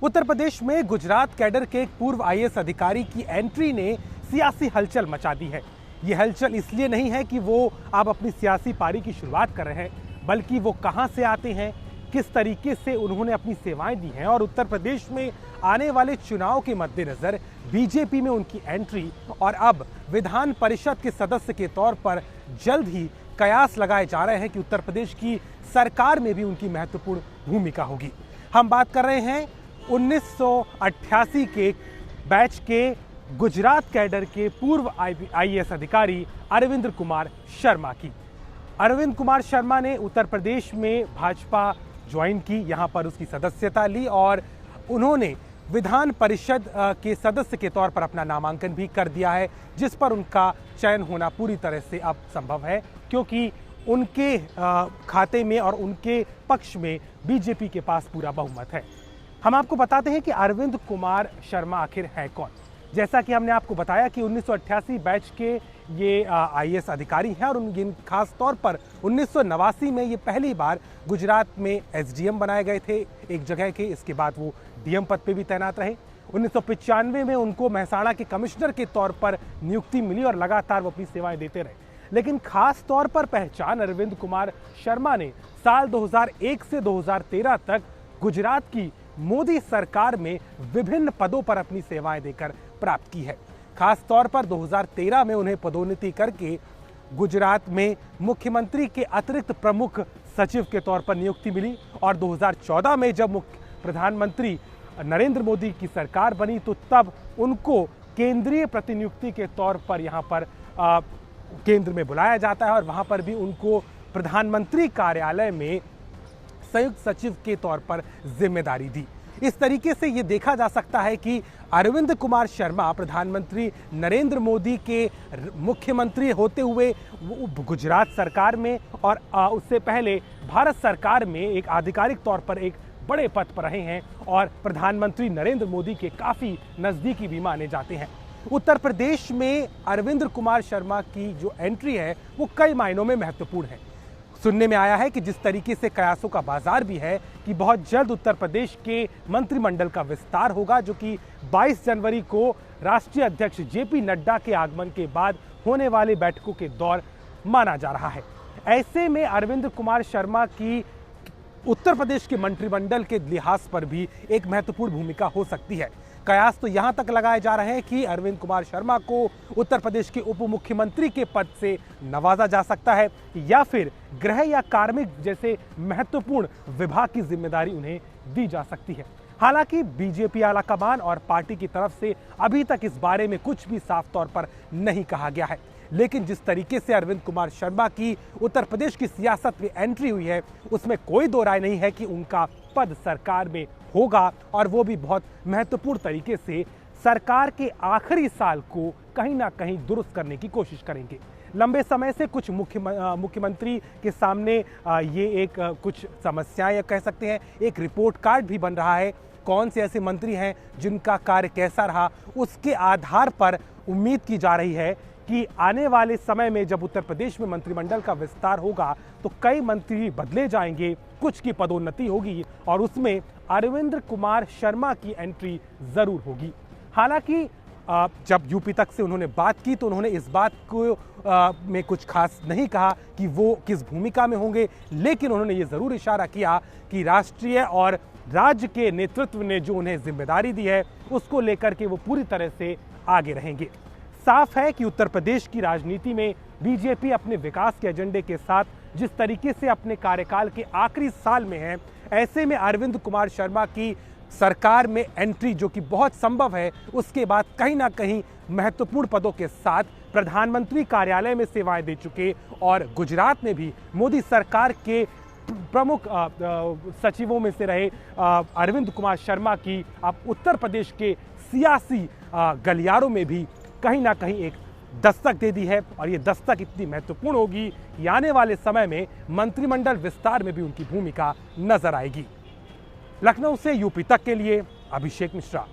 उत्तर प्रदेश में गुजरात कैडर के एक पूर्व आईएएस अधिकारी की एंट्री ने सियासी हलचल मचा दी है। ये हलचल इसलिए नहीं है कि वो अब अपनी सियासी पारी की शुरुआत कर रहे हैं, बल्कि वो कहां से आते हैं, किस तरीके से उन्होंने अपनी सेवाएं दी हैं और उत्तर प्रदेश में आने वाले चुनाव के मद्देनजर बीजेपी में उनकी एंट्री और अब विधान परिषद के सदस्य के तौर पर जल्द ही कयास लगाए जा रहे हैं कि उत्तर प्रदेश की सरकार में भी उनकी महत्वपूर्ण भूमिका होगी। हम बात कर रहे हैं 1988 के बैच के गुजरात कैडर के पूर्व आईएएस अधिकारी अरविंद कुमार शर्मा की। अरविंद कुमार शर्मा ने उत्तर प्रदेश में भाजपा ज्वाइन की, यहां पर उसकी सदस्यता ली और उन्होंने विधान परिषद के सदस्य के तौर पर अपना नामांकन भी कर दिया है, जिस पर उनका चयन होना पूरी तरह से अब संभव है, क्योंकि उनके खाते में और उनके पक्ष में बीजेपी के पास पूरा बहुमत है। हम आपको बताते हैं कि अरविंद कुमार शर्मा आखिर है कौन। जैसा कि हमने आपको बताया कि 1988 बैच के ये आईएएस अधिकारी हैं और उन खास तौर पर 1989 में ये पहली बार गुजरात में एसडीएम बनाए गए थे एक जगह के। इसके बाद वो डीएम पद पे भी तैनात रहे। 1995 में उनको मेहसाणा के कमिश्नर के तौर पर नियुक्ति मिली और लगातार वो अपनी सेवाएं देते रहे। लेकिन खास तौर पर पहचान अरविंद कुमार शर्मा ने साल 2001 से 2013 तक गुजरात की मोदी सरकार में विभिन्न पदों पर अपनी सेवाएं देकर प्राप्त की है। खास तौर पर 2013 में उन्हें पदोन्नति करके गुजरात में मुख्यमंत्री के अतिरिक्त प्रमुख सचिव के तौर पर नियुक्ति मिली और 2014 में जब प्रधानमंत्री नरेंद्र मोदी की सरकार बनी तो तब उनको केंद्रीय प्रतिनियुक्ति के तौर पर यहाँ पर केंद्र में बुलाया जाता है और वहाँ पर भी उनको प्रधानमंत्री कार्यालय में संयुक्त सचिव के तौर पर जिम्मेदारी दी। इस तरीके से ये देखा जा सकता है कि अरविंद कुमार शर्मा प्रधानमंत्री नरेंद्र मोदी के मुख्यमंत्री होते हुए गुजरात सरकार में और उससे पहले भारत सरकार में एक आधिकारिक तौर पर एक बड़े पद पर रहे हैं और प्रधानमंत्री नरेंद्र मोदी के काफ़ी नज़दीकी भी माने जाते हैं। उत्तर प्रदेश में अरविंद कुमार शर्मा की जो एंट्री है वो कई मायनों में महत्वपूर्ण है। सुनने में आया है कि जिस तरीके से कयासों का बाजार भी है कि बहुत जल्द उत्तर प्रदेश के मंत्रिमंडल का विस्तार होगा, जो कि 22 जनवरी को राष्ट्रीय अध्यक्ष जेपी नड्डा के आगमन के बाद होने वाले बैठकों के दौर माना जा रहा है। ऐसे में अरविंद कुमार शर्मा की उत्तर प्रदेश के मंत्रिमंडल के लिहाज पर भी एक महत्वपूर्ण भूमिका हो सकती है। कयास तो यहां तक लगाए जा रहे हैं कि अरविंद कुमार शर्मा को उत्तर प्रदेश के उप मुख्यमंत्री के पद से नवाजा जा सकता है या फिर गृह या कार्मिक जैसे महत्वपूर्ण विभाग की जिम्मेदारी उन्हें दी जा सकती है। हालांकि बीजेपी आलाकमान और पार्टी की तरफ से अभी तक इस बारे में कुछ भी साफ तौर पर नहीं कहा गया है, लेकिन जिस तरीके से अरविंद कुमार शर्मा की उत्तर प्रदेश की सियासत में एंट्री हुई है उसमें कोई दो राय नहीं है कि उनका पद सरकार में होगा और वो भी बहुत महत्वपूर्ण तरीके से सरकार के आखिरी साल को कहीं ना कहीं दुरुस्त करने की कोशिश करेंगे। लंबे समय से कुछ मुख्यमंत्री के सामने ये एक कुछ समस्याएं या कह सकते हैं एक रिपोर्ट कार्ड भी बन रहा है। कौन से ऐसे मंत्री हैं जिनका कार्य कैसा रहा, उसके आधार पर उम्मीद की जा रही है कि आने वाले समय में जब उत्तर प्रदेश में मंत्रिमंडल का विस्तार होगा तो कई मंत्री बदले जाएंगे, कुछ की पदोन्नति होगी और उसमें अरविंद कुमार शर्मा की एंट्री जरूर होगी। हालांकि जब यूपी तक से उन्होंने बात की तो उन्होंने इस बात को में कुछ खास नहीं कहा कि वो किस भूमिका में होंगे, लेकिन उन्होंने ये जरूर इशारा किया कि राष्ट्रीय और राज्य के नेतृत्व ने जो उन्हें जिम्मेदारी दी है उसको लेकर के वो पूरी तरह से आगे रहेंगे। साफ है कि उत्तर प्रदेश की राजनीति में बीजेपी अपने विकास के एजेंडे के साथ जिस तरीके से अपने कार्यकाल के आखिरी साल में है, ऐसे में अरविंद कुमार शर्मा की सरकार में एंट्री जो कि बहुत संभव है, उसके बाद कहीं ना कहीं महत्वपूर्ण पदों के साथ प्रधानमंत्री कार्यालय में सेवाएं दे चुके और गुजरात में भी मोदी सरकार के प्रमुख सचिवों में से रहे अरविंद कुमार शर्मा की अब उत्तर प्रदेश के सियासी गलियारों में भी कहीं ना कहीं एक दस्तक दे दी है और ये दस्तक इतनी महत्वपूर्ण होगी कि आने वाले समय में मंत्रिमंडल विस्तार में भी उनकी भूमिका नजर आएगी। लखनऊ से यूपी तक के लिए अभिषेक मिश्रा।